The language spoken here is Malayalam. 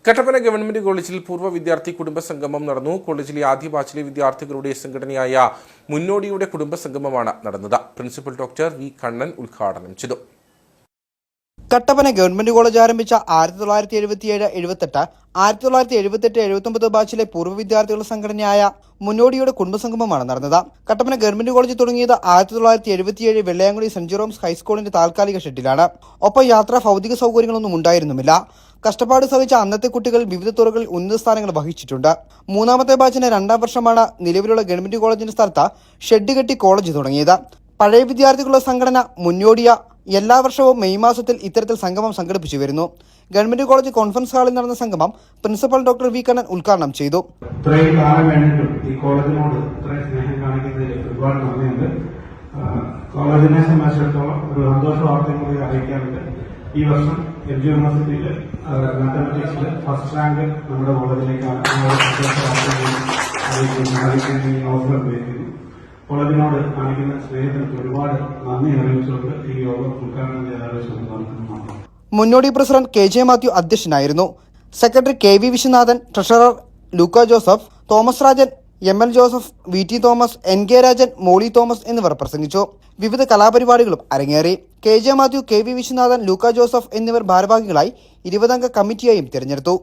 കട്ടപ്പന ഗവൺമെന്റ് കോളേജിൽ പൂർവ്വ വിദ്യാർത്ഥി കുടുംബ സംഗമം നടന്നു. കോളേജിലെ ആദ്യ ബാച്ചിലെ വിദ്യാർത്ഥികളുടെ സംഘടനയായ മുന്നോടിയുടെ കുടുംബ സംഗമമാണ് നടന്നത്. പ്രിൻസിപ്പൽ ഡോക്ടർ വി കണ്ണൻ ഉദ്ഘാടനം ചെയ്തു. കട്ടപ്പന ഗവൺമെന്റ് കോളേജ് ആരംഭിച്ച 1977-78, 1978-79 ബാച്ചിലെ പൂർവ്വ വിദ്യാർത്ഥികളുടെ സംഘടനയായ മുന്നോടിയുടെ കുടുംബസംഗമമാണ് നടന്നത്. കട്ടപ്പന ഗവൺമെന്റ് കോളേജ് തുടങ്ങിയത് 1977 വെള്ളയാങ്കുടി സെന്റ് ജെറോംസ് ഹൈസ്കൂളിന്റെ താൽക്കാലിക ഷെഡിലാണ്. ഒപ്പം യാത്രാ ഭൗതിക സൗകര്യങ്ങളൊന്നും ഉണ്ടായിരുന്നുമില്ല. കഷ്ടപ്പാട് സഹിച്ച അന്നത്തെ കുട്ടികൾ വിവിധ തുറകളിൽ ഉന്നത സ്ഥാനങ്ങൾ വഹിച്ചിട്ടുണ്ട്. മൂന്നാമത്തെ ബാച്ചിന്റെ 2ാം വർഷമാണ് നിലവിലുള്ള ഗവൺമെന്റ് കോളേജിന്റെ സ്ഥലത്ത് ഷെഡ് കെട്ടി കോളേജ് തുടങ്ങിയത്. പഴയ വിദ്യാർത്ഥികളുടെ സംഘടന മുന്നോടിയ എല്ലാ വർഷവും മെയ് മാസത്തിൽ ഇത്തരത്തിൽ സംഗമം സംഘടിപ്പിച്ചു വരുന്നു. ഗവൺമെന്റ് കോളേജ് കോൺഫറൻസ് ഹാളിൽ നടന്ന സംഗമം പ്രിൻസിപ്പൽ ഡോക്ടർ വി കണ്ണൻ ഉദ്ഘാടനം ചെയ്തു. ഇത്രയും കാലം കഴിഞ്ഞിട്ടും ഈ കോളേജിനോട് ഇത്രയും സ്നേഹം കാണിക്കുന്നതിൽ ഒരുപാട് നന്ദിയുണ്ട്. കോളേജിനെ സംബന്ധിച്ചിടത്തോളം ഒരു സന്തോഷ വാർത്തയും കൂടി അറിയിക്കാറുണ്ട്. ഈ വർഷം എംജി യൂണിവേഴ്സിറ്റിയിൽ മാത്തമാറ്റിക്സിൽ ഫസ്റ്റ് റാങ്ക് നമ്മുടെ കോളേജിലേക്കാണ്. അവസരം ഉപയോഗിക്കുന്നു. കോളേജിനോട് കാണിക്കുന്ന സ്നേഹത്തിന് ഒരുപാട് നന്ദി അറിയിച്ചുകൊണ്ട് ഈ യോഗം ഉദ്ഘാടനം ചെയ്യാനുള്ള മുന്നോടി പ്രസിഡന്റ് KJ മാത്യു അധ്യക്ഷനായിരുന്നു. Secretary KV Viswanathan, treasurer Luka Joseph, Thomas Rajan, ML Joseph, VT Thomas, NK Rajan, Molly Thomas എന്നിവർ പ്രസംഗിച്ചു. വിവിധ കലാപരിപാടികളും അരങ്ങേറി. KJ മാത്യു, KV വിശ്വനാഥൻ, ലൂക്ക ജോസഫ് എന്നിവർ ഭാരവാഹികളായി 20 അംഗ കമ്മിറ്റിയായും തിരഞ്ഞെടുത്തു.